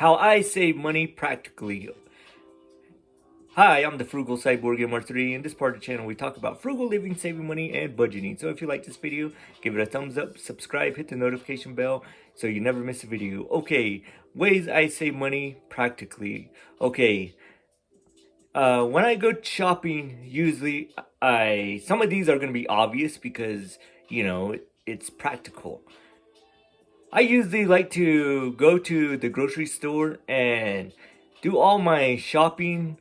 How I save money practically. Hi, I'm the Frugal Cyborg MR3. In this part of the channel, we talk about frugal living, saving money, and budgeting. So if you like this video, give it a thumbs up, subscribe, hit the notification bell so you never miss a video. Okay, ways I save money practically. Okay, when I go shopping, usually some of these are going to be obvious because, it's practical. I usually like to go to the grocery store and do all my shopping.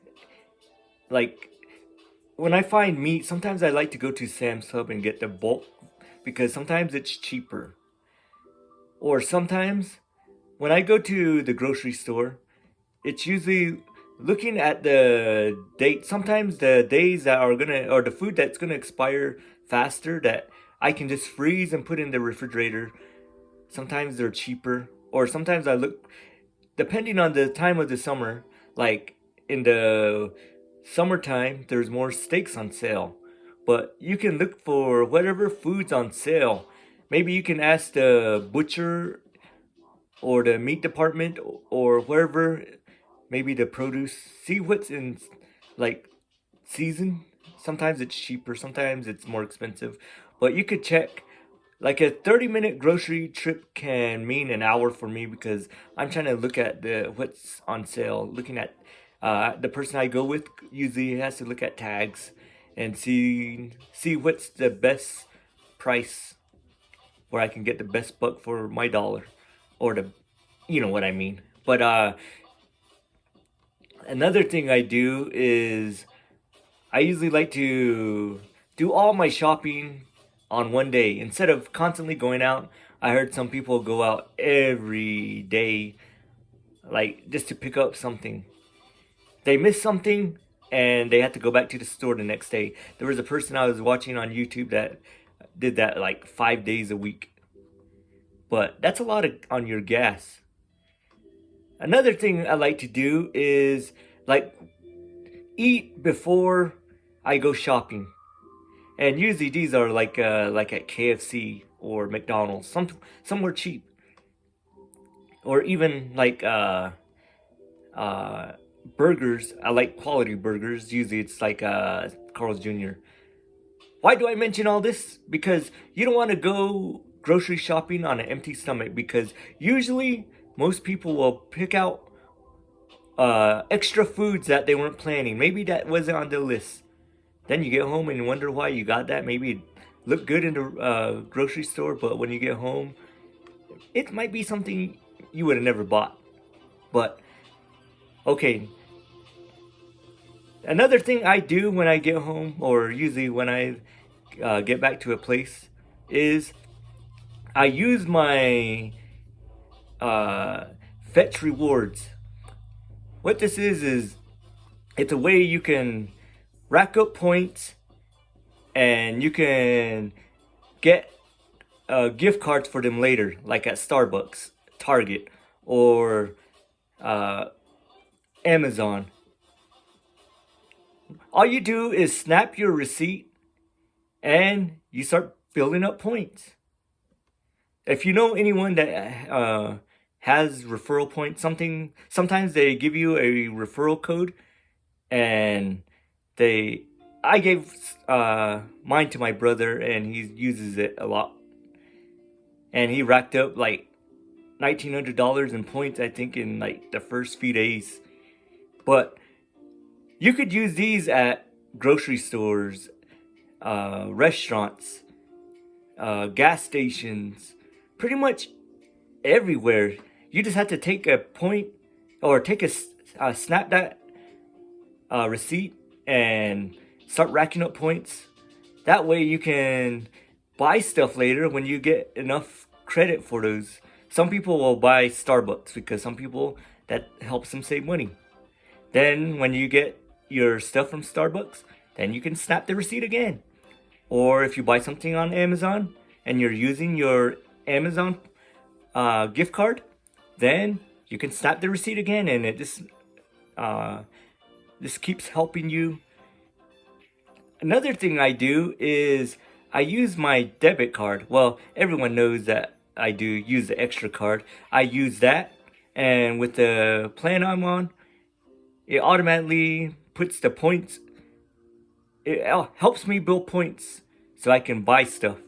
Like, when I find meat, sometimes I like to go to Sam's Club and get the bulk because sometimes it's cheaper. Or sometimes when I go to the grocery store, it's usually looking at the date. Sometimes the days that are gonna, or the food that's gonna expire faster, that I can just freeze and put in the refrigerator. Sometimes they're cheaper, or sometimes I look, depending on the time of the summer, like in the summertime, there's more steaks on sale. But you can look for whatever food's on sale. Maybe you can ask the butcher or the meat department or wherever, maybe the produce, see what's in like season. Sometimes it's cheaper, sometimes it's more expensive, but you could check. Like a 30-minute grocery trip can mean an hour for me because I'm trying to look at the what's on sale. Looking at the person I go with usually has to look at tags and see what's the best price where I can get the best buck for my dollar, or the, you know what I mean. But another thing I do is I usually like to do all my shopping on one day instead of constantly going out. I heard some people go out every day, like just to pick up something. They miss something and they have to go back to the store the next day. There was a person I was watching on YouTube that did that like 5 days a week. But that's a lot on your gas. Another thing I like to do is like eat before I go shopping. And usually these are like at KFC or McDonald's, somewhere cheap, or even like burgers. I like quality burgers. Usually it's like Carl's Jr. Why do I mention all this? Because you don't want to go grocery shopping on an empty stomach, because usually most people will pick out extra foods that they weren't planning. Maybe that wasn't on the list. Then you get home and wonder why you got that. Maybe it looked good in the grocery store, but when you get home, it might be something you would have never bought. But, okay. Another thing I do when I get home, or usually when I get back to a place, is I use my Fetch Rewards. What this is it's a way you can rack up points and you can get gift cards for them later, like at Starbucks, Target, or Amazon. All you do is snap your receipt and you start building up points. If you know anyone that has referral points, sometimes they give you a referral code, and I gave mine to my brother, and he uses it a lot, and he racked up like $1,900 in points, I think, in like the first few days. But you could use these at grocery stores, restaurants, gas stations, pretty much everywhere. You just have to take a point, or snap that receipt and start racking up points. That way you can buy stuff later when you get enough credit for those. Some people will buy Starbucks because some people, that helps them save money. Then when you get your stuff from Starbucks, then you can snap the receipt again. Or if you buy something on Amazon and you're using your Amazon gift card, then you can snap the receipt again, and it just this keeps helping you. Another thing I do is I use my debit card. Well, everyone knows that I do use the extra card. I use that, and with the plan I'm on, it automatically puts the points. It helps me build points so I can buy stuff.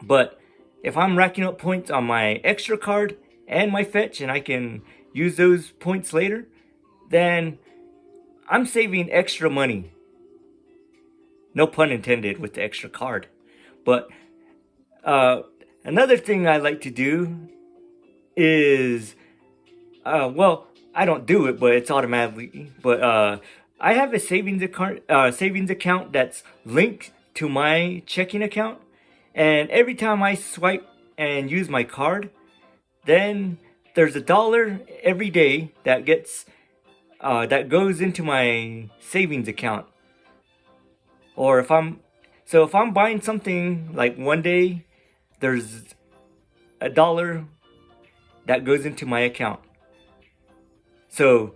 But if I'm racking up points on my extra card and my fetch and I can use those points later, then I'm saving extra money. No pun intended with the extra card. But another thing I like to do is, well, I don't do it, but it's automatically. But I have a savings account that's linked to my checking account, and every time I swipe and use my card, then there's $1 every day that gets that goes into my savings account. Or if I'm buying something like one day, there's $1 that goes into my account. So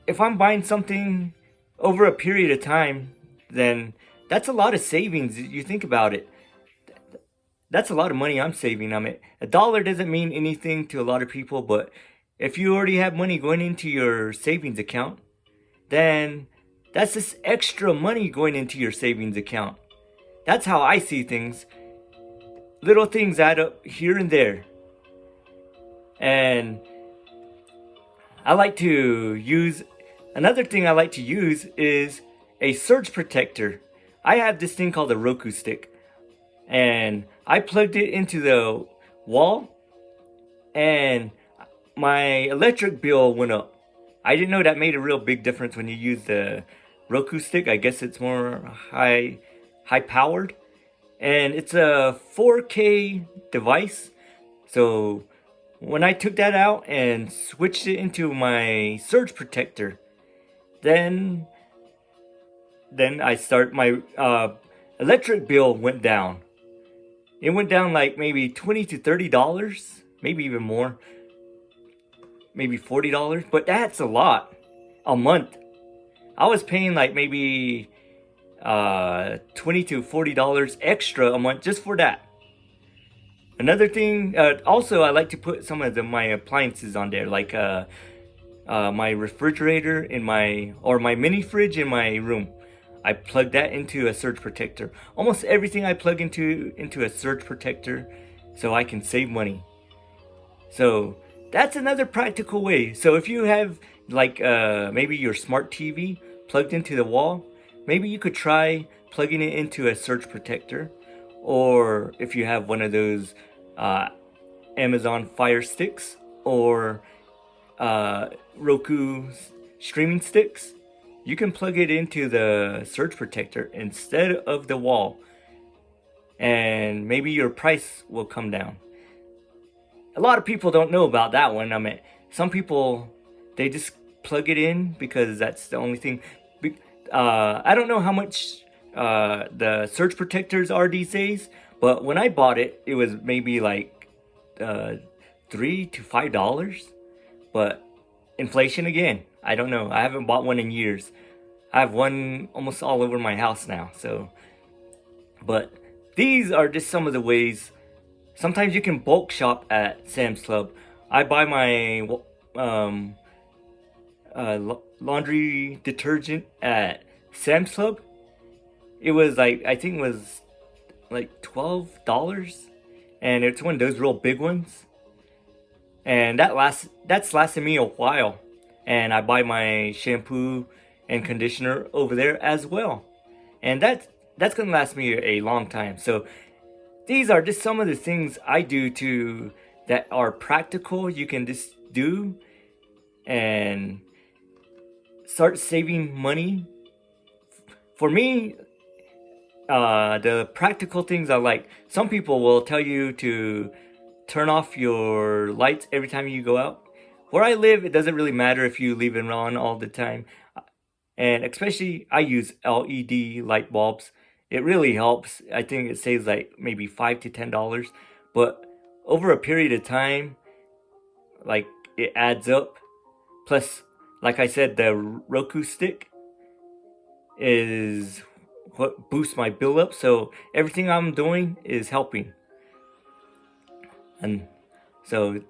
if I'm buying something over a period of time, then that's a lot of savings. You think about it. That's a lot of money I'm saving. I mean, $1 doesn't mean anything to a lot of people, but if you already have money going into your savings account, then that's just extra money going into your savings account. That's how I see things. Little things add up here and there. And another thing I like to use is a surge protector. I have this thing called a Roku stick, and I plugged it into the wall, and my electric bill went up. I didn't know that made a real big difference when you use the Roku stick. I guess it's more high powered, and it's a 4K device. So when I took that out and switched it into my surge protector, then my electric bill went down. It went down like maybe $20 to $30, maybe even more, maybe $40, but that's a lot a month. I was paying like maybe $20 to $40 extra a month just for that. Another thing, also I like to put some of my appliances on there, like my refrigerator my mini fridge in my room. I plug that into a surge protector. Almost everything I plug into a surge protector so I can save money. So that's another practical way. So if you have like maybe your smart TV plugged into the wall, maybe you could try plugging it into a surge protector. Or if you have one of those Amazon Fire Sticks or Roku streaming sticks, you can plug it into the surge protector instead of the wall, and maybe your price will come down. A lot of people don't know about that one. I mean, some people, they just plug it in because that's the only thing. I don't know how much the surge protectors are these days, but when I bought it, it was maybe like $3 to $5. But inflation again, I don't know. I haven't bought one in years. I have one almost all over my house now. So, but these are just some of the ways. Sometimes you can bulk shop at Sam's Club. I buy my laundry detergent at Sam's Club. It was like, I think it was like $12, and it's one of those real big ones. And that's lasted me a while. And I buy my shampoo and conditioner over there as well. And that's gonna last me a long time. So these are just some of the things I do that are practical. You can just do and start saving money. For me, the practical things I like. Some people will tell you to turn off your lights every time you go out. Where I live, it doesn't really matter if you leave it on all the time. And especially, I use LED light bulbs. It really helps. I think it saves like maybe $5 to $10. But over a period of time, like, it adds up. Plus, like I said, the Roku stick is what boosts my bill up. So everything I'm doing is helping. And so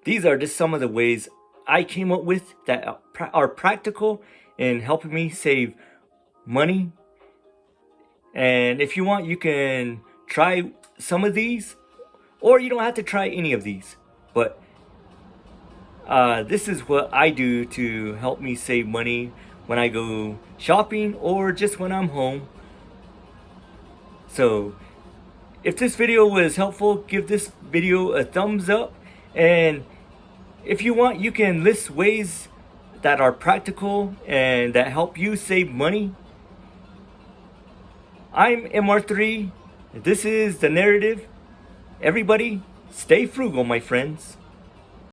these are just some of the ways I came up with that are practical in helping me save money. And if you want, you can try some of these, or you don't have to try any of these. But this is what I do to help me save money when I go shopping or just when I'm home. So if this video was helpful, give this video a thumbs up. And if you want, you can list ways that are practical and that help you save money. I'm MR3. This is The Narrative. Everybody, stay frugal, my friends.